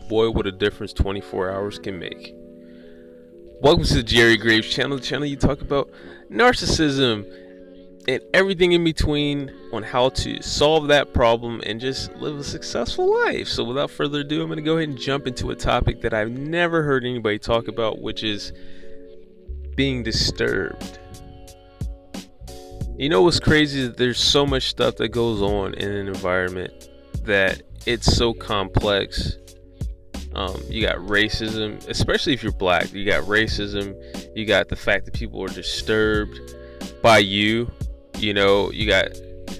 Boy, what a difference 24 hours can make. Welcome to the Jerry Graves channel, the channel you talk about narcissism and everything in between on how to solve that problem and just live a successful life. So without further ado, I'm going to go ahead and jump into a topic that I've never heard anybody talk about, which is being disturbed. You know what's crazy is that there's so much stuff that goes on in an environment that it's so complex. You got racism, especially if you're black. You got racism. You got the fact that people are disturbed by you. You know, you got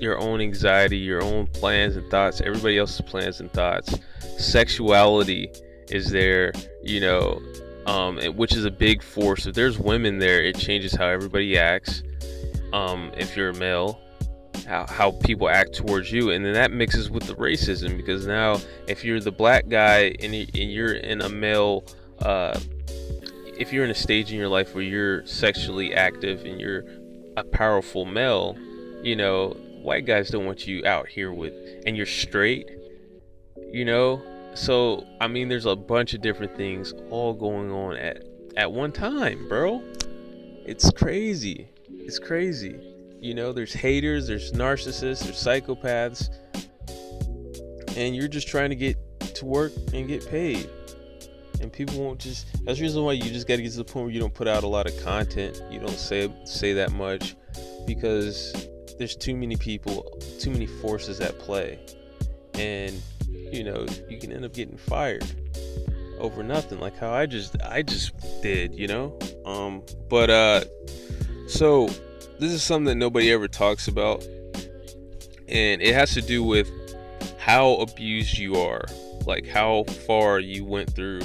your own anxiety, your own plans and thoughts, everybody else's plans and thoughts. Sexuality is there, you know, which is a big force. If there's women there, it changes how everybody acts. If you're a male, how people act towards you, and then that mixes with the racism, because now if you're the black guy and you're in a male, if you're in a stage in your life where you're sexually active and you're a powerful male, you know, white guys don't want you out here with, and you're straight, you know. So I mean, there's a bunch of different things all going on at one time, bro. It's crazy. It's crazy. You know, there's haters, there's narcissists, there's psychopaths, and you're just trying to get to work and get paid. And people won't just, that's the reason why you just got to get to the point where you don't put out a lot of content. You don't say that much, because there's too many people, too many forces at play. And, you know, you can end up getting fired over nothing, like how I just did, you know? So this is something that nobody ever talks about, and it has to do with how abused you are, like how far you went through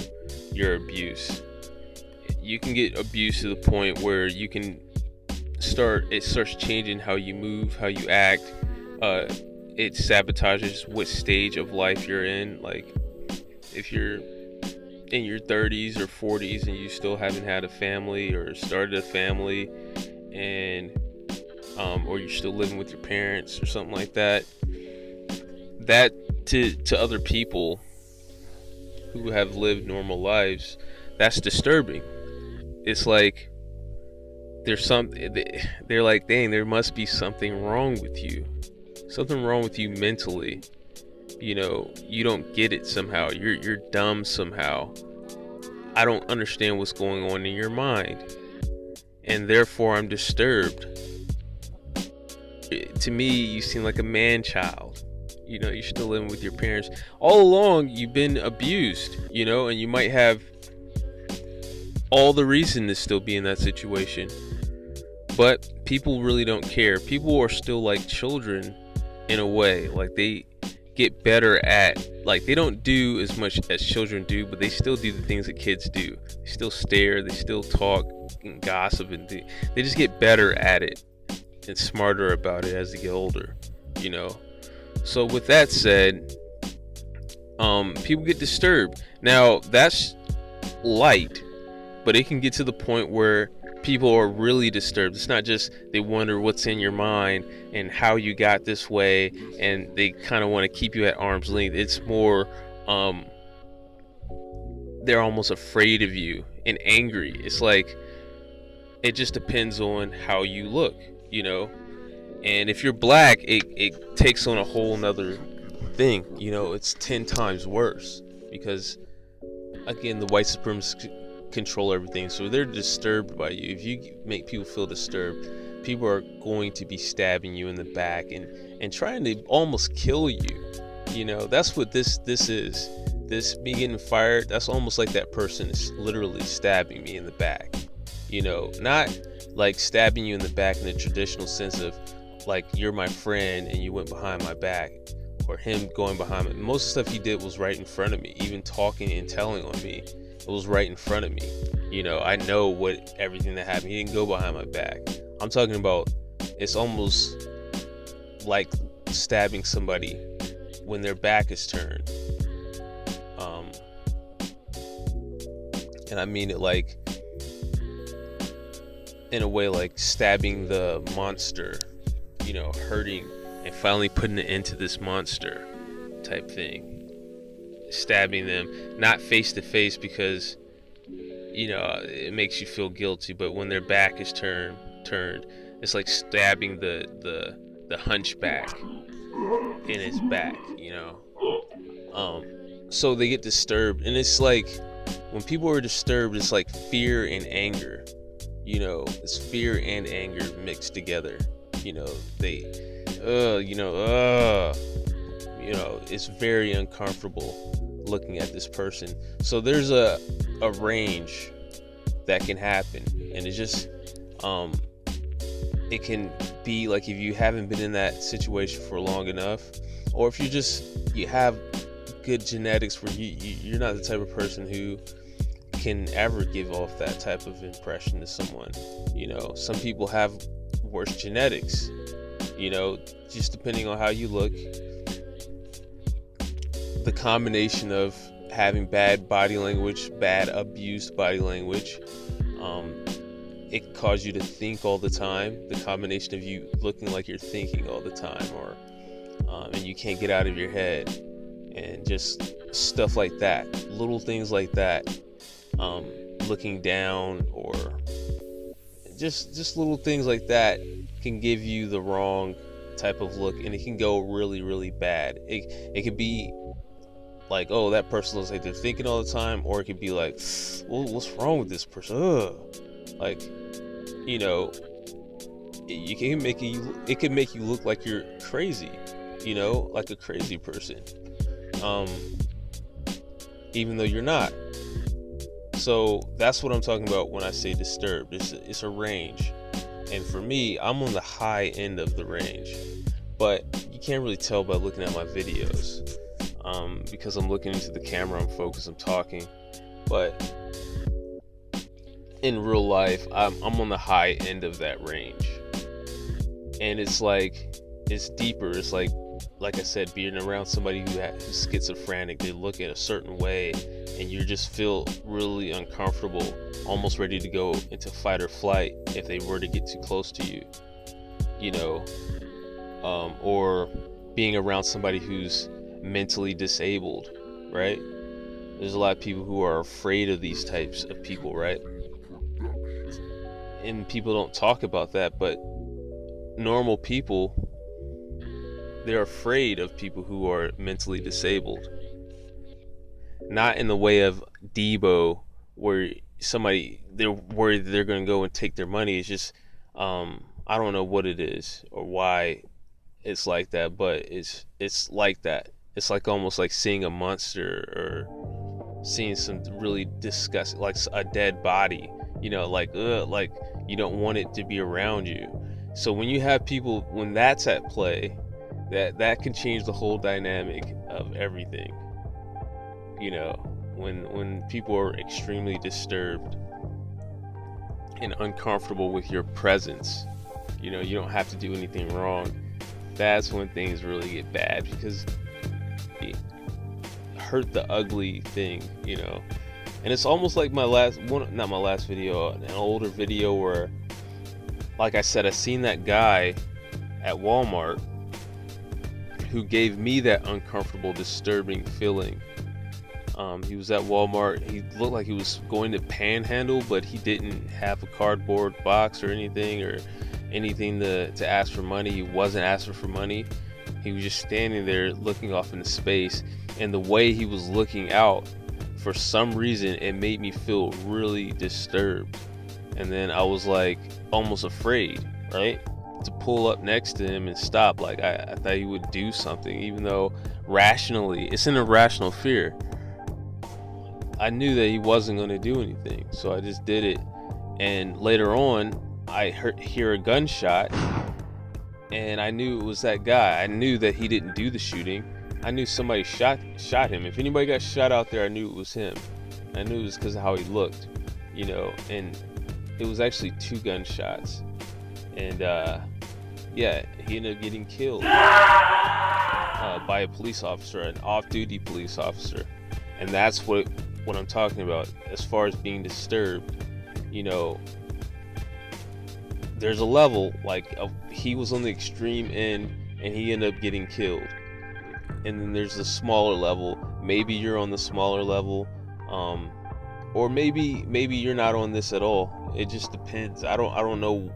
your abuse. You can get abused to the point where you can it starts changing how you move, how you act. It sabotages what stage of life you're in. Like if you're in your 30s or 40s and you still haven't had a family or started a family, and or you're still living with your parents or something like that, that to other people who have lived normal lives, that's disturbing. It's like they're like, dang, there must be something wrong with you mentally. You know, you don't get it somehow. You're dumb somehow. I don't understand what's going on in your mind, and therefore I'm disturbed. To me, you seem like a man child. You know, you're still living with your parents. All along, you've been abused, you know, and you might have all the reason to still be in that situation. But people really don't care. People are still like children in a way. Like they get better at, like they don't do as much as children do, but they still do the things that kids do. They still stare, they still talk and gossip, and they just get better at it and smarter about it as they get older, you know. So with that said, people get disturbed. Now that's light, but it can get to the point where people are really disturbed. It's not just they wonder what's in your mind and how you got this way, and they kind of want to keep you at arm's length. It's more they're almost afraid of you and angry. It's like it just depends on how you look, you know. And if you're black, it takes on a whole nother thing, you know. It's 10 times worse, because again, the white supremacists control everything, so they're disturbed by you. If you make people feel disturbed, people are going to be stabbing you in the back and trying to almost kill you. You know, that's what this is. This me getting fired, that's almost like that person is literally stabbing me in the back. You know, not like stabbing you in the back in the traditional sense of like you're my friend and you went behind my back, or him going behind me. Most of the stuff he did was right in front of me. Even talking and telling on me, it was right in front of me. You know, I know everything that happened. He didn't go behind my back. I'm talking about, it's almost like stabbing somebody when their back is turned. And I mean it like in a way like stabbing the monster, you know, hurting and finally putting an end to this monster type thing. stabbing them, not face to face because it makes you feel guilty, but when their back is turned, it's like stabbing the hunchback in his back, so they get disturbed, and it's like when people are disturbed, it's like fear and anger, it's fear and anger mixed together. It's very uncomfortable looking at this person. So there's a range that can happen, and it's just it can be like if you haven't been in that situation for long enough, or if you have good genetics where you're not the type of person who can ever give off that type of impression to someone. Some people have worse genetics, just depending on how you look. The combination of having bad body language, bad abused body language, it can cause you to think all the time. The combination of you looking like you're thinking all the time, or and you can't get out of your head, and just stuff like that, little things like that, looking down, or just little things like that can give you the wrong type of look, and it can go really, really bad. It could be like, oh, that person looks like they're thinking all the time, or it could be like, well, what's wrong with this person? Like, it can make you look like you're crazy, like a crazy person, even though you're not. So that's what I'm talking about when I say disturbed. It's a range, and for me, I'm on the high end of the range, but you can't really tell by looking at my videos, because I'm looking into the camera, I'm focused, I'm talking. But in real life, I'm on the high end of that range, and it's deeper. It's like I said, being around somebody who's schizophrenic. They look at a certain way, and you just feel really uncomfortable, almost ready to go into fight or flight if they were to get too close to you, or being around somebody who's mentally disabled, right? There's a lot of people who are afraid of these types of people, right? And people don't talk about that, but normal people, they're afraid of people who are mentally disabled. Not in the way of Debo, where they're worried they're going to go and take their money. It's just, I don't know what it is or why it's like that, but it's like that. It's like almost like seeing a monster, or seeing some really disgusting, like a dead body, like you don't want it to be around you. So when you have people, when that's at play, that can change the whole dynamic of everything. When people are extremely disturbed and uncomfortable with your presence, you don't have to do anything wrong. That's when things really get bad, because it hurt the ugly thing, And it's almost like not my last video, an older video where, like I said, I seen that guy at Walmart who gave me that uncomfortable, disturbing feeling. He was at Walmart. He looked like he was going to panhandle, but he didn't have a cardboard box or anything to ask for money. He wasn't asking for money. He was just standing there looking off into space, and the way he was looking out, for some reason, it made me feel really disturbed. And then I was like almost afraid, right, to pull up next to him and stop. Like I thought he would do something, even though rationally, it's an irrational fear. I knew that he wasn't going to do anything, so I just did it. And later on, I hear a gunshot, and I knew it was that guy. I knew that he didn't do the shooting. I knew somebody shot him. If anybody got shot out there, I knew it was him. I knew it was because of how he looked, and it was actually 2 gunshots. And yeah, he ended up getting killed by a police officer, an off-duty police officer. And that's what I'm talking about as far as being disturbed. There's a level, like he was on the extreme end and he ended up getting killed. And then there's the smaller level, maybe you're on the smaller level, or maybe you're not on this at all. It just depends. I don't know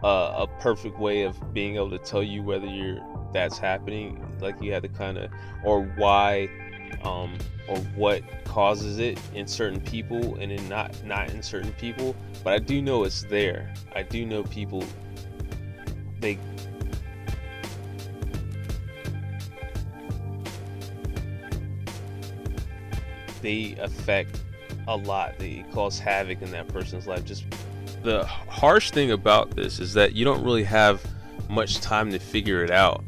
a perfect way of being able to tell you whether that's happening. Like, you had to kind of, or why, or what causes it in certain people and in not in certain people. But I do know it's there. I do know people, they affect a lot. They cause havoc in that person's life. Just the harsh thing about this is that you don't really have much time to figure it out,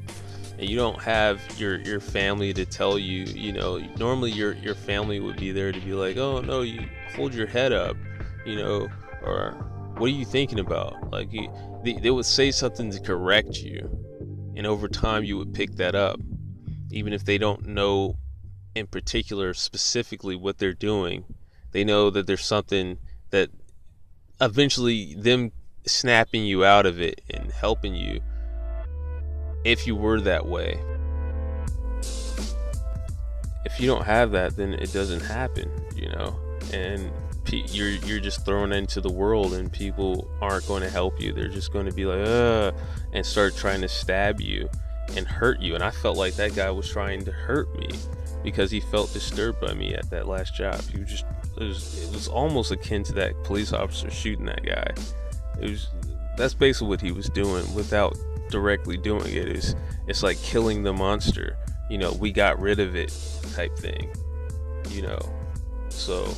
and you don't have your family to tell you. You know, normally your family would be there to be like, oh no, you hold your head up, you know, or what are you thinking about? Like, they would say something to correct you, and over time you would pick that up, even if they don't know in particular specifically what they're doing. They know that there's something that eventually them snapping you out of it and helping you, if you were that way. If you don't have that, then it doesn't happen, you know, and you're just thrown into the world, and people aren't going to help you. They're just going to be like, and start trying to stab you and hurt you. And I felt like that guy was trying to hurt me because he felt disturbed by me at that last job. He was just, it was almost akin to that police officer shooting that guy. That's basically what he was doing without directly doing it. It's like killing the monster, you know, we got rid of it type thing, you know. So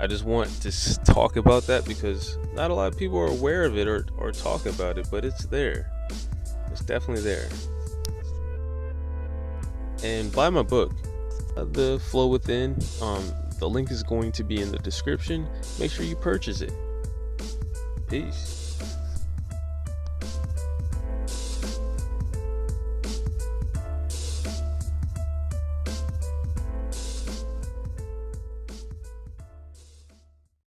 I just want to talk about that because not a lot of people are aware of it or talk about it, but it's there. It's definitely there. And buy my book, The Flow Within. The link is going to be in the description. Make sure you purchase it. Peace.